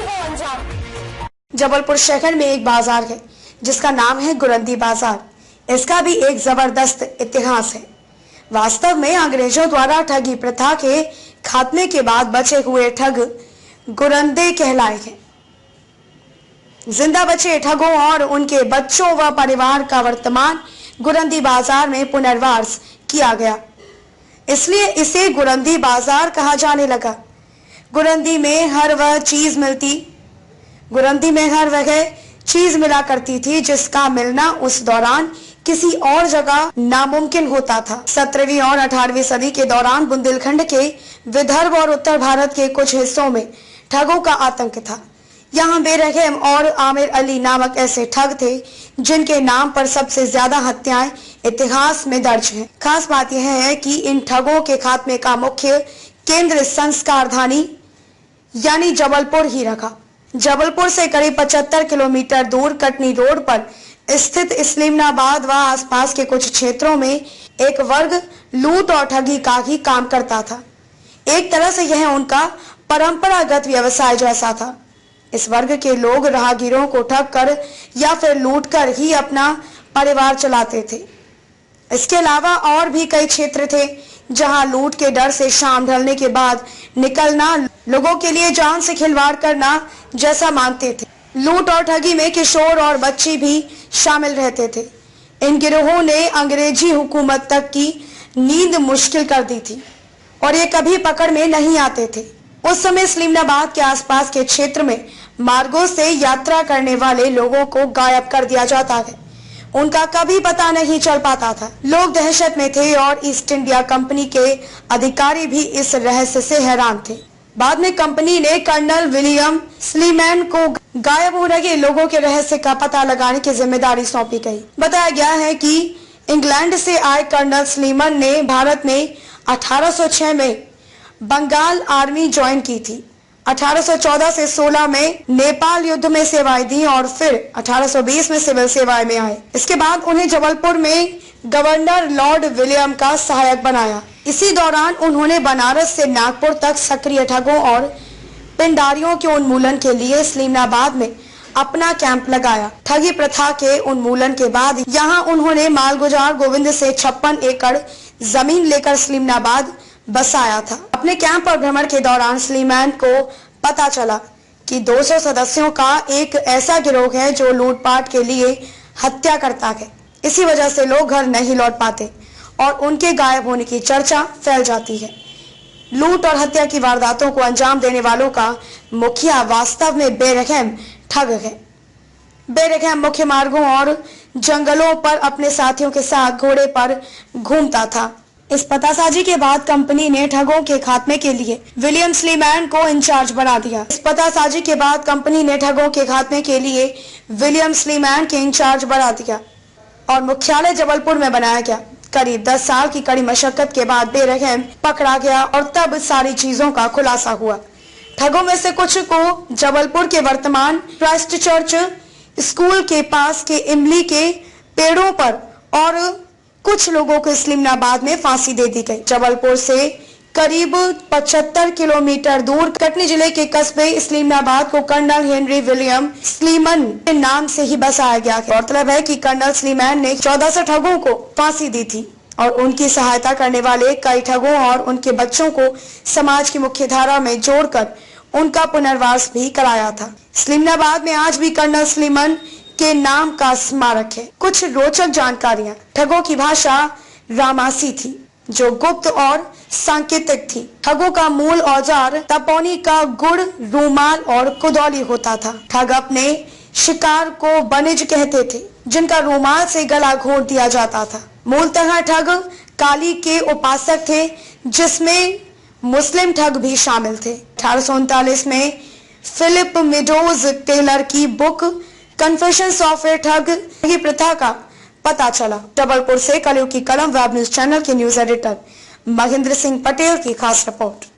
को अंजाम। जबलपुर शहर में एक बाजार है जिसका नाम है गुरंदी बाजार। इसका भी एक जबरदस्त इतिहास है। वास्तव में अंग्रेजों द्वारा ठगी प्रथा के खात्मे के बाद बचे हुए ठग गुरंदे कहलाए हैं। जिंदा बचे ठगों और उनके बच्चों व परिवार का वर्तमान गुरंदी बाजार में पुनर्वास किया गया, इसलिए इसे गुरंदी बाजार कहा जाने लगा। गुरंदी में हर वह चीज मिला करती थी जिसका मिलना उस दौरान किसी और जगह नामुमकिन होता था। 17वीं और 18वीं सदी के दौरान बुंदेलखंड के विदर्भ और उत्तर भारत के कुछ हिस्सों में ठगों का आतंक था। यहाँ बेरहम और आमिर अली नामक ऐसे ठग थे जिनके नाम पर सबसे ज्यादा हत्याएं इतिहास में दर्ज हैं। खास बात यह है कि इन ठगों के खात्मे का मुख्य केंद्र संस्कारधानी यानी जबलपुर ही रखा। जबलपुर से करीब 75 किलोमीटर दूर कटनी रोड पर स्थित इस्लामाबाद व आसपास के कुछ क्षेत्रों में एक वर्ग लूट और ठगी का ही काम करता था। एक तरह से यह उनका परंपरागत व्यवसाय जैसा था। इस वर्ग के लोग राहगीरों को ठग कर या फिर लूट कर ही अपना परिवार चलाते थे। इसके अलावा और भी कई क्षेत्र थे जहां लूट के डर से शाम ढलने के बाद निकलना लोगों के लिए जान से खिलवाड़ करना जैसा मानते थे। लूट और ठगी में किशोर और बच्चे भी शामिल रहते थे। इन गिरोहों ने अंग्रेजी हुकूमत तक की नींद मुश्किल कर दी थी और ये कभी पकड़ में नहीं आते थे। उस समय इस्लामाबाद के आसपास के क्षेत्र में मार्गों से यात्रा करने वाले लोगों को गायब कर दिया जाता है। उनका कभी पता नहीं चल पाता था। लोग दहशत में थे और ईस्ट इंडिया कंपनी के अधिकारी भी इस रहस्य से हैरान थे। बाद में कंपनी ने कर्नल विलियम स्लीमैन को गायब हो रहे लोगों के रहस्य का पता लगाने की जिम्मेदारी सौंपी गई। बताया गया है कि इंग्लैंड से आए कर्नल स्लीमैन ने भारत में 1806 में बंगाल आर्मी ज्वाइन की थी। 1814 से 16 में नेपाल युद्ध में सेवाएं दी और फिर 1820 में सिविल सेवाएं में आए। इसके बाद उन्हें जबलपुर में गवर्नर लॉर्ड विलियम का सहायक बनाया। इसी दौरान उन्होंने बनारस से नागपुर तक सक्रिय ठगों और पिंडारियों के उन्मूलन के लिए इस्लामाबाद में अपना कैंप लगाया। ठगी प्रथा के उन्मूलन के बाद यहाँ उन्होंने मालगुजार गोविंद से 56 एकड़ जमीन लेकर इस्लामाबाद बसाया था। अपने कैंप और भ्रमण के दौरान स्लीमैन को पता चला कि 200 सदस्यों का एक ऐसा गिरोह है जो लूटपाट के लिए हत्या करता है। इसी वजह से लोग घर नहीं लौट पाते और उनके गायब होने की चर्चा फैल जाती है। लूट और हत्या की वारदातों को अंजाम देने वालों का मुखिया वास्तव में बेरहम ठग है। बेरहम मुख्य मार्गों और जंगलों पर अपने साथियों के साथ घोड़े पर घूमता था। इस पतासाजी के बाद कंपनी ने ठगों के खात्मे के लिए विलियम स्लीमैन को इंचार्ज बना दिया। और मुख्यालय जबलपुर में बनाया गया। करीब 10 साल की कड़ी मशक्कत के बाद बेरहम पकड़ा गया और तब सारी चीजों का खुलासा हुआ। ठगों में से कुछ को जबलपुर के वर्तमान क्राइस्ट चर्च स्कूल के पास के इमली के पेड़ों पर और कुछ लोगों को इस्लामाबाद में फांसी दे दी गई। जबलपुर से करीब 75 किलोमीटर दूर कटनी जिले के कस्बे इस्लामाबाद को कर्नल हेनरी विलियम स्लीमैन के नाम से ही बसाया गया है। मतलब है कि कर्नल स्लीमैन ने 1400 ठगों को फांसी दी थी और उनकी सहायता करने वाले कई ठगों और उनके बच्चों को समाज की मुख्य धारा में जोड़कर उनका पुनर्वास भी कराया था। इस्लामाबाद में आज भी कर्नल स्लीमैन के नाम का स्मारक है। कुछ रोचक जानकारियां। ठगों की भाषा रामासी थी जो गुप्त और सांकेतिक थी। ठगों का मूल औजार तपोनी का गुड़, रूमाल और कुदौली होता था। ठग अपने शिकार को बनिज कहते थे जिनका रूमाल से गला घोट दिया जाता था। मूलतः ठग काली के उपासक थे जिसमें मुस्लिम ठग भी शामिल थे। 1839 में फिलिप मेडोज टेलर की बुक कन्फेशंस ऑफ ए ठग की प्रथा का पता चला। जबलपुर से कलयुग की कलम वेब न्यूज चैनल के न्यूज एडिटर महेंद्र सिंह पटेल की खास रिपोर्ट।